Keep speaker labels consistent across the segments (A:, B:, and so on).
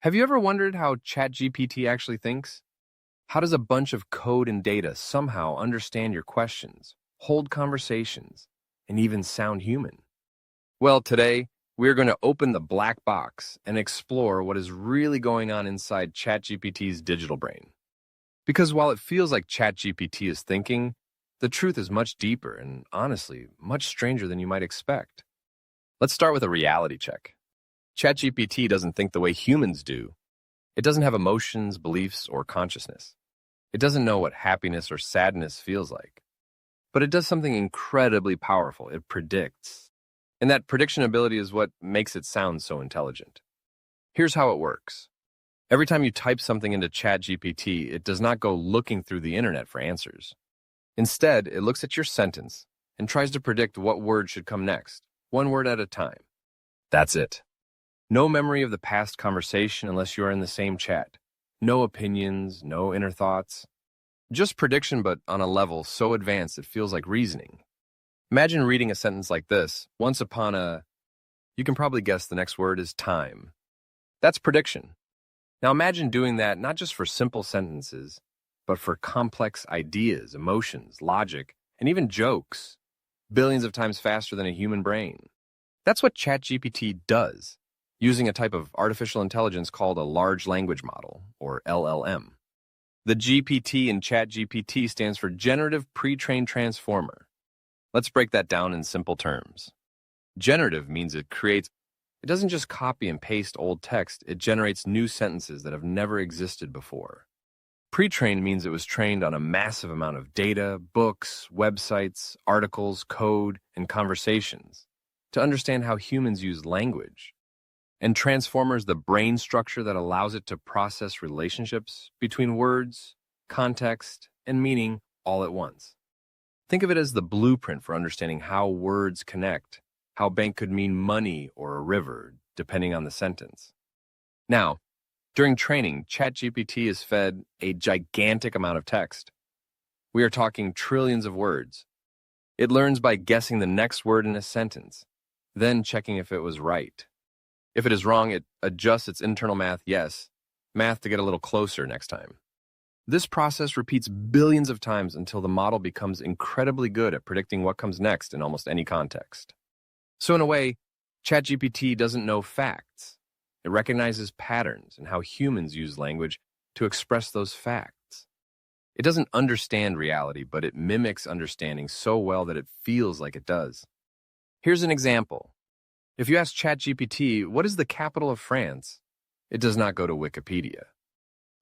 A: Have you ever wondered how ChatGPT actually thinks? How does a bunch of code and data somehow understand your questions, hold conversations, and even sound human? Well, today, we're going to open the black box and explore what is really going on inside ChatGPT's digital brain. Because while it feels like ChatGPT is thinking, the truth is much deeper and, honestly, much stranger than you might expect. Let's start with a reality check. ChatGPT doesn't think the way humans do. It doesn't have emotions, beliefs, or consciousness. It doesn't know what happiness or sadness feels like. But it does something incredibly powerful. It predicts. And that prediction ability is what makes it sound so intelligent. Here's how it works. Every time you type something into ChatGPT, it does not go looking through the internet for answers. Instead, it looks at your sentence and tries to predict what word should come next, one word at a time. That's it. No memory of the past conversation unless you are in the same chat. No opinions, no inner thoughts. Just prediction, but on a level so advanced it feels like reasoning. Imagine reading a sentence like this. Once upon a... You can probably guess the next word is time. That's prediction. Now imagine doing that not just for simple sentences, but for complex ideas, emotions, logic, and even jokes, billions of times faster than a human brain. That's what ChatGPT does, using a type of artificial intelligence called a large language model, or LLM. The GPT in ChatGPT stands for Generative Pre-trained Transformer. Let's break that down in simple terms. Generative means it doesn't just copy and paste old text, it generates new sentences that have never existed before. Pre-trained means it was trained on a massive amount of data, books, websites, articles, code, and conversations to understand how humans use language. And Transformer is the brain structure that allows it to process relationships between words, context, and meaning all at once. Think of it as the blueprint for understanding how words connect, how bank could mean money or a river, depending on the sentence. Now, during training, ChatGPT is fed a gigantic amount of text. We are talking trillions of words. It learns by guessing the next word in a sentence, then checking if it was right. If it is wrong, it adjusts its internal math to get a little closer next time. This process repeats billions of times until the model becomes incredibly good at predicting what comes next in almost any context. So in a way, ChatGPT doesn't know facts. It recognizes patterns and how humans use language to express those facts. It doesn't understand reality, but it mimics understanding so well that it feels like it does. Here's an example. If you ask ChatGPT, what is the capital of France? It does not go to Wikipedia.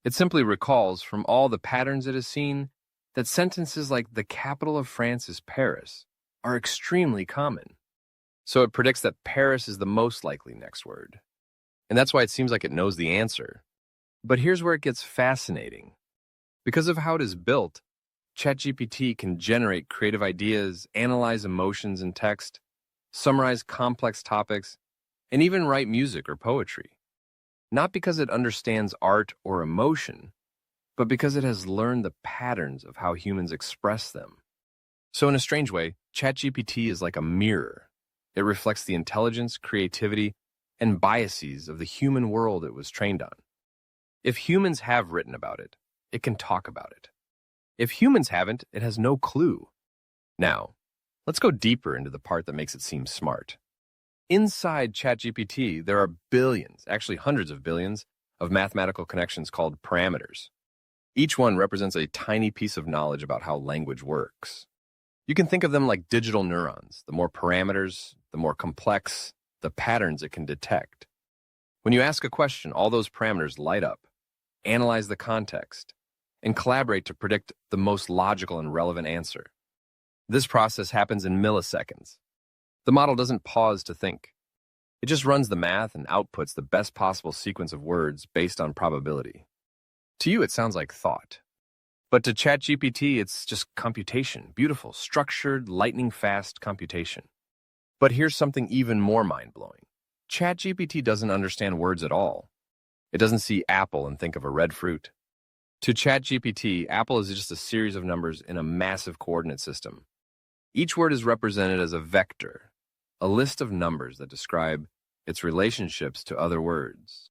A: It simply recalls from all the patterns it has seen that sentences like the capital of France is Paris are extremely common. So it predicts that Paris is the most likely next word. And that's why it seems like it knows the answer. But here's where it gets fascinating. Because of how it is built, ChatGPT can generate creative ideas, analyze emotions in text, summarize complex topics, and even write music or poetry. Not because it understands art or emotion, but because it has learned the patterns of how humans express them. So in a strange way, ChatGPT is like a mirror. It reflects the intelligence, creativity, and biases of the human world it was trained on. If humans have written about it, it can talk about it. If humans haven't, it has no clue. Now, let's go deeper into the part that makes it seem smart. Inside ChatGPT, there are billions, actually hundreds of billions, of mathematical connections called parameters. Each one represents a tiny piece of knowledge about how language works. You can think of them like digital neurons. The more parameters, the more complex the patterns it can detect. When you ask a question, all those parameters light up, analyze the context, and collaborate to predict the most logical and relevant answer. This process happens in milliseconds. The model doesn't pause to think. It just runs the math and outputs the best possible sequence of words based on probability. To you, it sounds like thought. But to ChatGPT, it's just computation. Beautiful, structured, lightning-fast computation. But here's something even more mind-blowing. ChatGPT doesn't understand words at all. It doesn't see apple and think of a red fruit. To ChatGPT, apple is just a series of numbers in a massive coordinate system. Each word is represented as a vector, a list of numbers that describe its relationships to other words.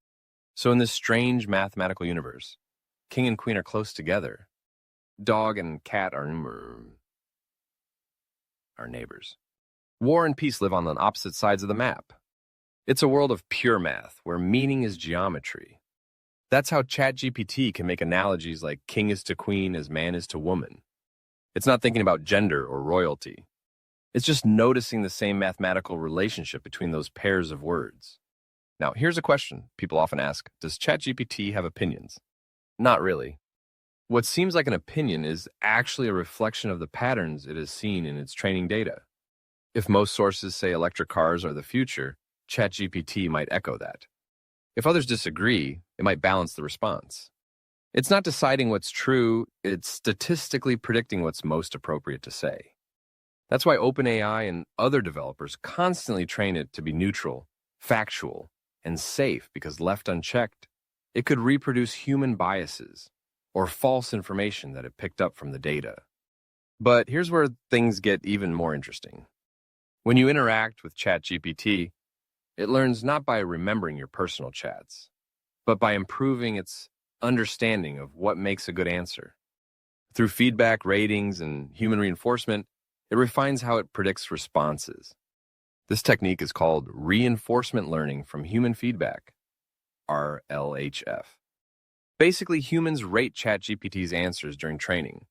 A: So in this strange mathematical universe, king and queen are close together. Dog and cat are neighbors. War and peace live on the opposite sides of the map. It's a world of pure math, where meaning is geometry. That's how ChatGPT can make analogies like king is to queen as man is to woman. It's not thinking about gender or royalty. It's just noticing the same mathematical relationship between those pairs of words. Now, here's a question people often ask. Does ChatGPT have opinions? Not really. What seems like an opinion is actually a reflection of the patterns it has seen in its training data. If most sources say electric cars are the future, ChatGPT might echo that. If others disagree, it might balance the response. It's not deciding what's true, it's statistically predicting what's most appropriate to say. That's why OpenAI and other developers constantly train it to be neutral, factual, and safe, because left unchecked, it could reproduce human biases or false information that it picked up from the data. But here's where things get even more interesting. When you interact with ChatGPT, it learns not by remembering your personal chats, but by improving its understanding of what makes a good answer. Through feedback, ratings, and human reinforcement, it refines how it predicts responses. This technique is called reinforcement learning from human feedback, RLHF. Basically, humans rate ChatGPT's answers during training,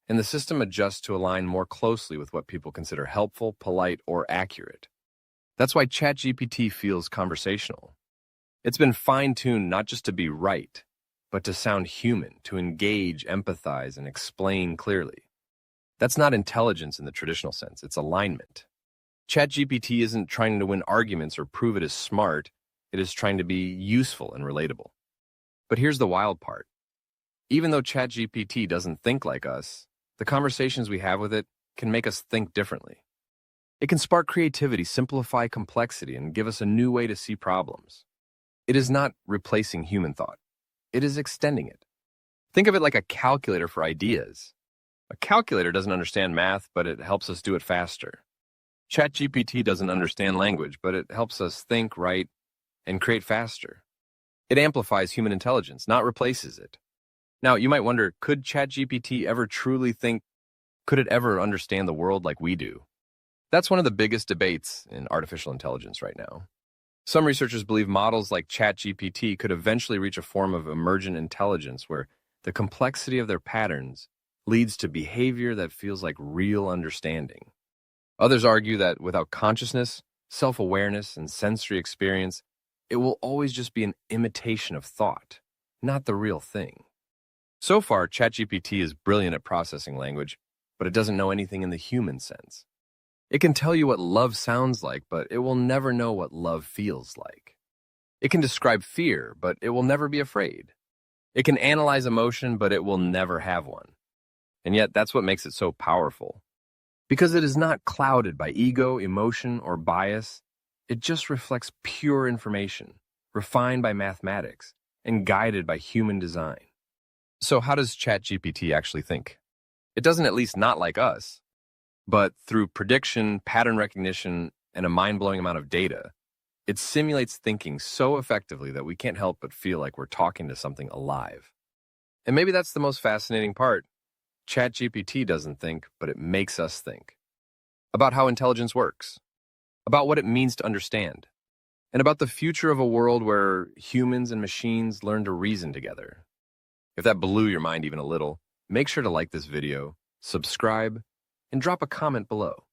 A: and the system adjusts to align more closely with what people consider helpful, polite, or accurate. That's why ChatGPT feels conversational. It's been fine-tuned not just to be right, but to sound human, to engage, empathize, and explain clearly. That's not intelligence in the traditional sense, it's alignment. ChatGPT isn't trying to win arguments or prove it is smart, it is trying to be useful and relatable. But here's the wild part. Even though ChatGPT doesn't think like us, the conversations we have with it can make us think differently. It can spark creativity, simplify complexity, and give us a new way to see problems. It is not replacing human thought. It is extending it. Think of it like a calculator for ideas. A calculator doesn't understand math, but it helps us do it faster. ChatGPT doesn't understand language, but it helps us think, write, and create faster. It amplifies human intelligence, not replaces it. Now, you might wonder, could ChatGPT ever truly think? Could it ever understand the world like we do? That's one of the biggest debates in artificial intelligence right now. Some researchers believe models like ChatGPT could eventually reach a form of emergent intelligence where the complexity of their patterns leads to behavior that feels like real understanding. Others argue that without consciousness, self-awareness, and sensory experience, it will always just be an imitation of thought, not the real thing. So far, ChatGPT is brilliant at processing language, but it doesn't know anything in the human sense. It can tell you what love sounds like, but it will never know what love feels like. It can describe fear, but it will never be afraid. It can analyze emotion, but it will never have one. And yet, that's what makes it so powerful. Because it is not clouded by ego, emotion, or bias, it just reflects pure information, refined by mathematics, and guided by human design. So how does ChatGPT actually think? It doesn't, at least not like us. But through prediction, pattern recognition, and a mind-blowing amount of data, it simulates thinking so effectively that we can't help but feel like we're talking to something alive. And maybe that's the most fascinating part. ChatGPT doesn't think, but it makes us think. About how intelligence works, about what it means to understand, and about the future of a world where humans and machines learn to reason together. If that blew your mind even a little, make sure to like this video, subscribe, and drop a comment below.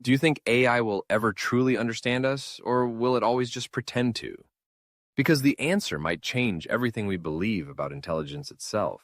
A: Do you think AI will ever truly understand us, or will it always just pretend to? Because the answer might change everything we believe about intelligence itself.